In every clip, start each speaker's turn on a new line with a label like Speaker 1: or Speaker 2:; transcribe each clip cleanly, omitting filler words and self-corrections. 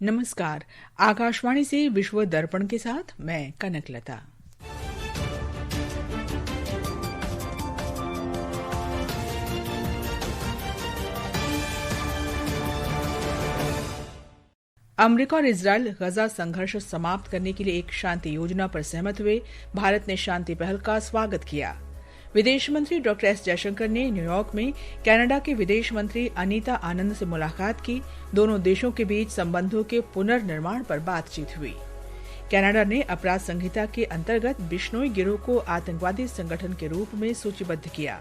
Speaker 1: नमस्कार। आकाशवाणी से विश्व दर्पण के साथ मैं कनकलता। अमेरिका और इजरायल गजा संघर्ष समाप्त करने के लिए एक शांति योजना पर सहमत हुए। भारत ने शांति पहल का स्वागत किया। विदेश मंत्री डॉक्टर एस जयशंकर ने न्यूयॉर्क में कनाडा के विदेश मंत्री अनीता आनंद से मुलाकात की। दोनों देशों के बीच संबंधों के पुनर्निर्माण पर बातचीत हुई। कनाडा ने अपराध संहिता के अंतर्गत बिश्नोई गिरोह को आतंकवादी संगठन के रूप में सूचीबद्ध किया।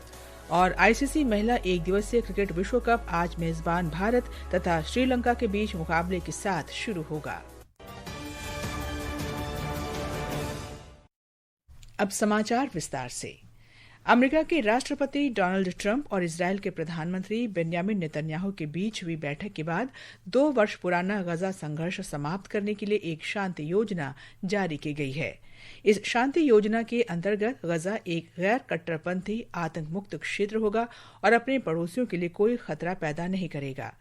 Speaker 1: और आईसीसी महिला एक दिवसीय क्रिकेट विश्व कप आज मेजबान भारत तथा श्रीलंका के बीच मुकाबले के साथ शुरू होगा। अब समाचार विस्तार से। अमेरिका के राष्ट्रपति डोनाल्ड ट्रंप और इजरायल के प्रधानमंत्री बेंयामिन नेतन्याहू के बीच हुई बैठक के बाद 2 वर्ष पुराना गजा संघर्ष समाप्त करने के लिए एक शांति योजना जारी की गई है। इस शांति योजना के अंतर्गत गजा एक गैर कट्टरपंथी आतंक मुक्त क्षेत्र होगा और अपने पड़ोसियों के लिए कोई खतरा पैदा नहीं करेगा।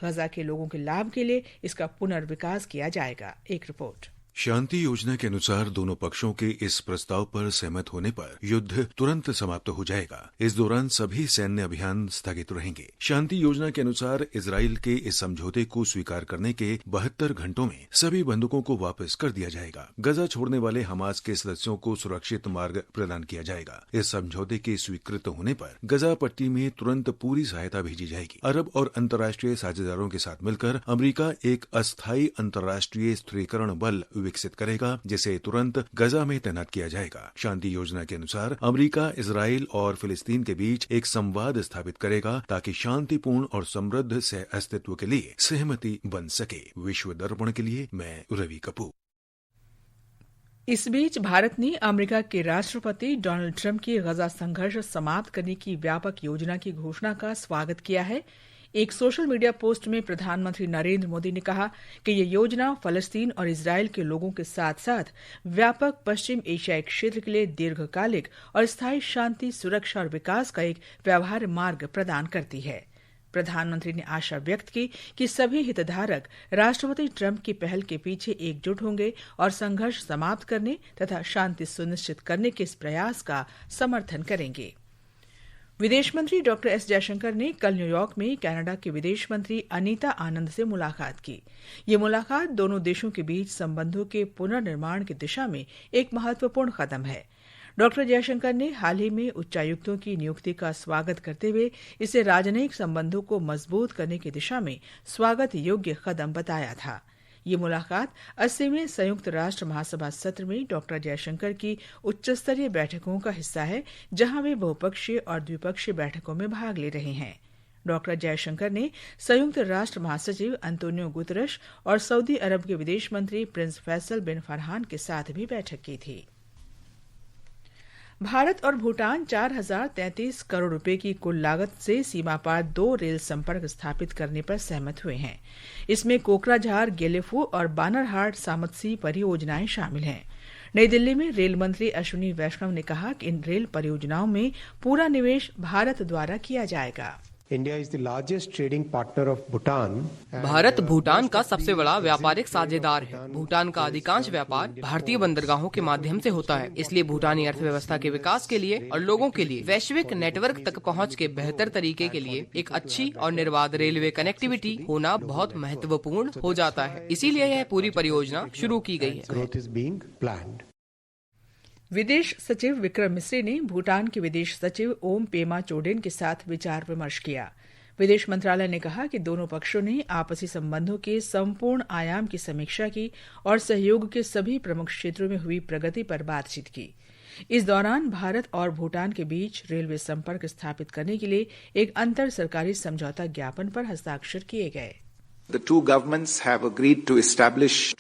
Speaker 1: गजा के लोगों के लाभ के लिए इसका पुनर्विकास किया जाएगा। एक रिपोर्ट।
Speaker 2: शांति योजना के अनुसार दोनों पक्षों के इस प्रस्ताव पर सहमत होने पर युद्ध तुरंत समाप्त हो जाएगा। इस दौरान सभी सैन्य अभियान स्थगित रहेंगे। शांति योजना के अनुसार इजराइल के इस समझौते को स्वीकार करने के 72 घंटों में सभी बंधकों को वापस कर दिया जाएगा। गजा छोड़ने वाले हमास के सदस्यों को सुरक्षित मार्ग प्रदान किया जाएगा। इस समझौते के स्वीकृत होने पर गजा पट्टी में तुरंत पूरी सहायता भेजी जाएगी। अरब और अंतर्राष्ट्रीय साझेदारों के साथ मिलकर अमेरिका एक अस्थायी अंतर्राष्ट्रीय स्थिरीकरण बल विकसित करेगा, जिसे तुरंत गजा में तैनात किया जाएगा। शांति योजना के अनुसार अमेरिका इजराइल और फिलिस्तीन के बीच एक संवाद स्थापित करेगा ताकि शांतिपूर्ण और समृद्ध सह अस्तित्व के लिए सहमति बन सके। विश्व दर्पण के लिए मैं रवि कपूर।
Speaker 1: इस बीच भारत ने अमेरिका के राष्ट्रपति डोनाल्ड ट्रंप की गजा संघर्ष समाप्त करने की व्यापक योजना की घोषणा का स्वागत किया है। एक सोशल मीडिया पोस्ट में प्रधानमंत्री नरेंद्र मोदी ने कहा कि यह योजना फलस्तीन और इजरायल के लोगों के साथ साथ व्यापक पश्चिम एशियाई क्षेत्र के लिए दीर्घकालिक और स्थायी शांति, सुरक्षा और विकास का एक व्यवहार्य मार्ग प्रदान करती है। प्रधानमंत्री ने आशा व्यक्त की कि सभी हितधारक राष्ट्रपति ट्रंप की पहल के पीछे एकजुट होंगे और संघर्ष समाप्त करने तथा शांति सुनिश्चित करने के इस प्रयास का समर्थन करेंगे। विदेश मंत्री डॉक्टर एस जयशंकर ने कल न्यूयॉर्क में कनाडा के विदेश मंत्री अनीता आनंद से मुलाकात की। ये मुलाकात दोनों देशों के बीच संबंधों के पुनर्निर्माण की दिशा में एक महत्वपूर्ण कदम है। डॉक्टर जयशंकर ने हाल ही में उच्चायुक्तों की नियुक्ति का स्वागत करते हुए इसे राजनयिक संबंधों को मजबूत करने की दिशा में स्वागत योग्य कदम बताया था। ये मुलाकात 80वें संयुक्त राष्ट्र महासभा सत्र में डॉक्टर जयशंकर की उच्चस्तरीय बैठकों का हिस्सा है, जहां वे बहुपक्षीय और द्विपक्षीय बैठकों में भाग ले रहे हैं। डॉक्टर जयशंकर ने संयुक्त राष्ट्र महासचिव अंतोनियो गुतरश और सऊदी अरब के विदेश मंत्री प्रिंस फैसल बिन फरहान के साथ भी बैठक की थी। भारत और भूटान 4033 करोड़ रुपए की कुल लागत से सीमा पार 2 रेल संपर्क स्थापित करने पर सहमत हुए हैं। इसमें कोकराझार, गेलेफू और बानरहाट सामतसी परियोजनाएं शामिल हैं। नई दिल्ली में रेल मंत्री अश्विनी वैष्णव ने कहा कि इन रेल परियोजनाओं में पूरा निवेश भारत द्वारा किया जाएगा।
Speaker 3: भारत भूटान का सबसे बड़ा व्यापारिक साझेदार है। भूटान का अधिकांश व्यापार भारतीय बंदरगाहों के माध्यम से होता है। इसलिए भूटानी अर्थव्यवस्था के विकास के लिए और लोगों के लिए वैश्विक नेटवर्क तक पहुंच के बेहतर तरीके के लिए एक अच्छी और निर्बाध रेलवे कनेक्टिविटी होना बहुत महत्वपूर्ण हो जाता है। इसीलिए यह पूरी परियोजना शुरू की गई है।
Speaker 1: विदेश सचिव विक्रम मिस्री ने भूटान के विदेश सचिव ओम पेमा चोडेन के साथ विचार विमर्श किया। विदेश मंत्रालय ने कहा कि दोनों पक्षों ने आपसी संबंधों के संपूर्ण आयाम की समीक्षा की और सहयोग के सभी प्रमुख क्षेत्रों में हुई प्रगति पर बातचीत की। इस दौरान भारत और भूटान के बीच रेलवे संपर्क स्थापित करने के लिए एक अंतर सरकारी समझौता ज्ञापन पर हस्ताक्षर किए गए।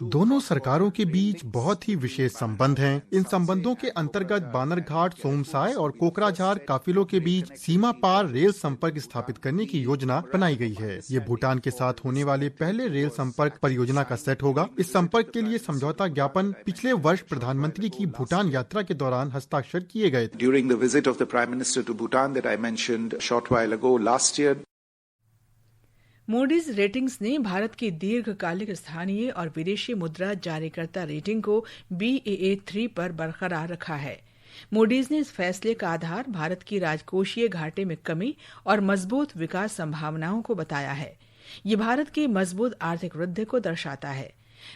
Speaker 4: दोनों सरकारों के बीच बहुत ही विशेष संबंध हैं। इन संबंधों के अंतर्गत बानरघाट, सोमसाय और कोकराझार काफिलों के बीच सीमा पार रेल संपर्क स्थापित करने की योजना बनाई गई है। ये भूटान के साथ होने वाले पहले रेल संपर्क परियोजना का सेट होगा। इस संपर्क के लिए समझौता ज्ञापन पिछले वर्ष प्रधानमंत्री की भूटान यात्रा के दौरान हस्ताक्षर किए गए थे।
Speaker 1: मूडीज रेटिंग्स ने भारत की दीर्घकालिक स्थानीय और विदेशी मुद्रा जारीकर्ता रेटिंग को Baa3 पर बरकरार रखा है। मूडीज ने इस फैसले का आधार भारत की राजकोषीय घाटे में कमी और मजबूत विकास संभावनाओं को बताया है। ये भारत की मजबूत आर्थिक वृद्धि को दर्शाता है।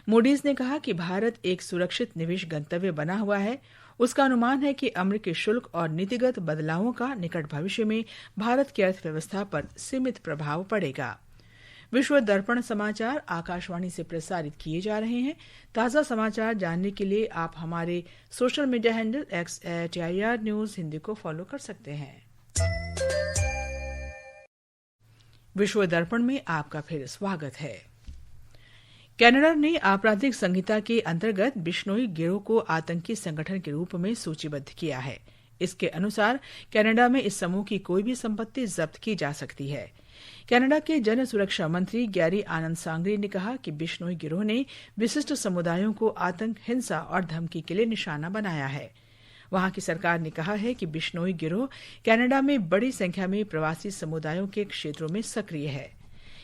Speaker 1: मूडीज ने कहा कि भारत एक सुरक्षित निवेश गंतव्य बना हुआ है। उसका अनुमान है कि अमेरिकी शुल्क और नीतिगत बदलावों का निकट भविष्य में भारत की अर्थव्यवस्था पर सीमित प्रभाव पड़ेगा। विश्व दर्पण समाचार आकाशवाणी से प्रसारित किए जा रहे हैं। ताज़ा समाचार जानने के लिए आप हमारे social media handle X@AIR News Hindi को फॉलो कर सकते हैं। विश्व दर्पण में आपका फिर स्वागत है। कनाडा ने आपराधिक संहिता के अंतर्गत बिश्नोई गिरोह को आतंकी संगठन के रूप में सूचीबद्ध किया है। इसके अनुसार कनाडा में इस समूह की कोई भी संपत्ति जब्त की जा सकती है। कनाडा के जन सुरक्षा मंत्री गैरी आनंद सांगरी ने कहा कि बिश्नोई गिरोह ने विशिष्ट समुदायों को आतंक, हिंसा और धमकी के लिए निशाना बनाया है। वहां की सरकार ने कहा है कि बिश्नोई गिरोह कनाडा में बड़ी संख्या में प्रवासी समुदायों के क्षेत्रों में सक्रिय है।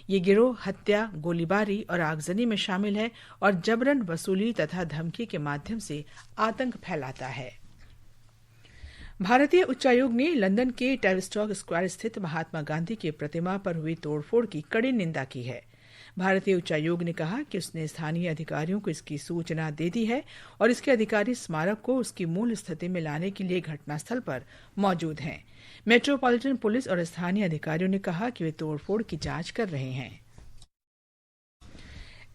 Speaker 1: ये गिरोह हत्या, गोलीबारी और आगजनी में शामिल है और जबरन वसूली तथा धमकी के माध्यम से आतंक फैलाता है। भारतीय उच्चायोग ने लंदन के टैविस्टॉक स्क्वायर स्थित महात्मा गांधी की प्रतिमा पर हुई तोड़फोड़ की कड़ी निंदा की है। भारतीय उच्चायोग ने कहा कि उसने स्थानीय अधिकारियों को इसकी सूचना दे दी है और इसके अधिकारी स्मारक को उसकी मूल स्थिति में लाने के लिए घटनास्थल पर मौजूद हैं। मेट्रोपॉलिटन पुलिस और स्थानीय अधिकारियों ने कहा कि वे तोड़फोड़ की जांच कर रहे हैं।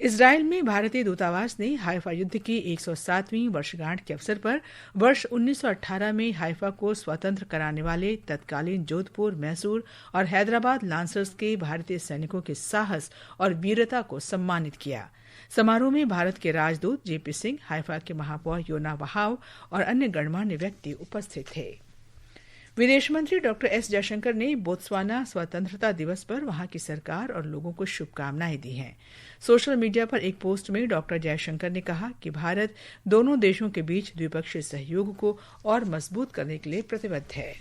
Speaker 1: इजरायल में भारतीय दूतावास ने हाइफा युद्ध की 107वीं वर्षगांठ के अवसर पर वर्ष 1918 में हाइफा को स्वतंत्र कराने वाले तत्कालीन जोधपुर, मैसूर और हैदराबाद लांसर्स के भारतीय सैनिकों के साहस और वीरता को सम्मानित किया। समारोह में भारत के राजदूत जेपी सिंह, हाइफा के महापौर योना वहाव और अन्य गणमान्य व्यक्ति उपस्थित थे। विदेश मंत्री डॉक्टर एस जयशंकर ने बोत्सवाना स्वतंत्रता दिवस पर वहां की सरकार और लोगों को शुभकामनाएं दी हैं। सोशल मीडिया पर एक पोस्ट में डॉक्टर जयशंकर ने कहा कि भारत दोनों देशों के बीच द्विपक्षीय सहयोग को और मजबूत करने के लिए प्रतिबद्ध है।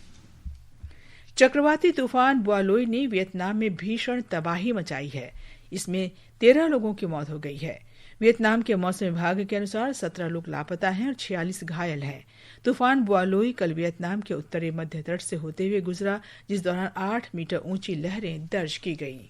Speaker 1: चक्रवाती तूफान बुआलोई ने वियतनाम में भीषण तबाही मचाई है। इसमें 13 लोगों की मौत हो गई है। वियतनाम के मौसम विभाग के अनुसार 17 लोग लापता हैं और 46 घायल हैं। तूफान बुआलोई कल वियतनाम के उत्तरी मध्य तट से होते हुए गुजरा, जिस दौरान 8 मीटर ऊंची लहरें दर्ज की गई।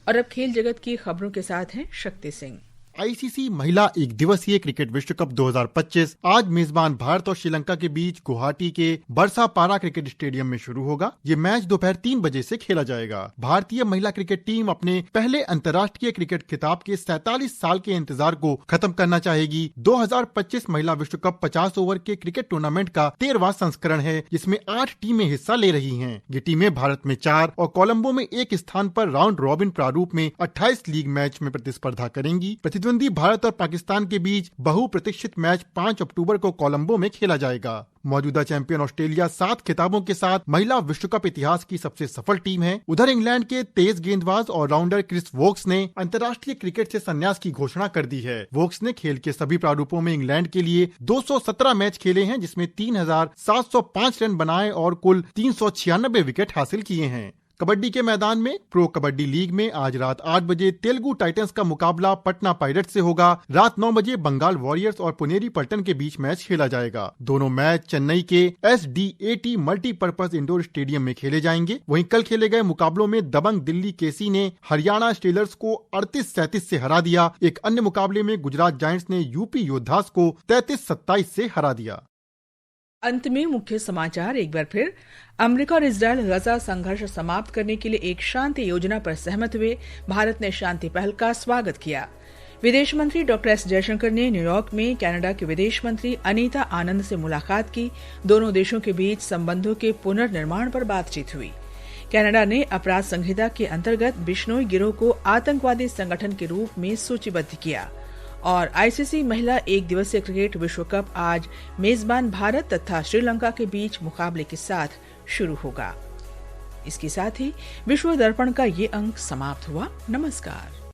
Speaker 1: और अब खेल जगत की खबरों के साथ हैं शक्ति सिंह।
Speaker 4: आईसीसी महिला एक दिवसीय क्रिकेट विश्व कप 2025 आज मेजबान भारत और श्रीलंका के बीच गुवाहाटी के बरसापारा क्रिकेट स्टेडियम में शुरू होगा। ये मैच दोपहर 3 बजे से खेला जाएगा। भारतीय महिला क्रिकेट टीम अपने पहले अंतर्राष्ट्रीय क्रिकेट खिताब के 47 साल के इंतजार को खत्म करना चाहेगी। 2025 महिला विश्व कप 50 ओवर के क्रिकेट टूर्नामेंट का 13वां संस्करण है, जिसमें 8 टीमें हिस्सा ले रही हैं। ये टीमें भारत में 4 और कोलंबो में 1 स्थान पर राउंड रॉबिन प्रारूप में 28 लीग मैच में प्रतिस्पर्धा करेंगी। प्रतिद्वंदी भारत और पाकिस्तान के बीच बहुप्रतीक्षित मैच 5 अक्टूबर को कोलंबो में खेला जाएगा। मौजूदा चैंपियन ऑस्ट्रेलिया 7 खिताबों के साथ महिला विश्व कप इतिहास की सबसे सफल टीम है। उधर इंग्लैंड के तेज गेंदबाज और राउंडर क्रिस वोक्स ने अंतर्राष्ट्रीय क्रिकेट से संन्यास की घोषणा कर दी है। वोक्स ने खेल के सभी प्रारूपों में इंग्लैंड के लिए 217 मैच खेले हैं, जिसमें 3705 रन बनाए और कुल 396 विकेट हासिल किए हैं। कबड्डी के मैदान में प्रो कबड्डी लीग में आज रात 8 बजे तेलुगु टाइटंस का मुकाबला पटना पायरेट्स से होगा। रात 9 बजे बंगाल वॉरियर्स और पुनेरी पल्टन के बीच मैच खेला जाएगा। दोनों मैच चेन्नई के SDAT मल्टीपर्पज इंडोर स्टेडियम में खेले जाएंगे। वहीं कल खेले गए मुकाबलों में दबंग दिल्ली केसी ने हरियाणा स्टीलर्स को 38-37 से हरा दिया। एक अन्य मुकाबले में गुजरात जायंट्स ने यूपी योद्धास को 33-27 से हरा दिया।
Speaker 1: अंत में मुख्य समाचार एक बार फिर। अमेरिका और इजरायल गजा संघर्ष समाप्त करने के लिए एक शांति योजना पर सहमत हुए। भारत ने शांति पहल का स्वागत किया। विदेश मंत्री डॉक्टर एस जयशंकर ने न्यूयॉर्क में कनाडा के विदेश मंत्री अनीता आनंद से मुलाकात की। दोनों देशों के बीच संबंधों के पुनर्निर्माण पर बातचीत हुई। कनाडा ने अपराध संहिता के अंतर्गत बिश्नोई गिरोह को आतंकवादी संगठन के रूप में सूचीबद्ध किया। और आईसीसी महिला एक दिवसीय क्रिकेट विश्व कप आज मेजबान भारत तथा श्रीलंका के बीच मुकाबले के साथ शुरू होगा। इसके साथ ही विश्व दर्पण का ये अंक समाप्त हुआ। नमस्कार।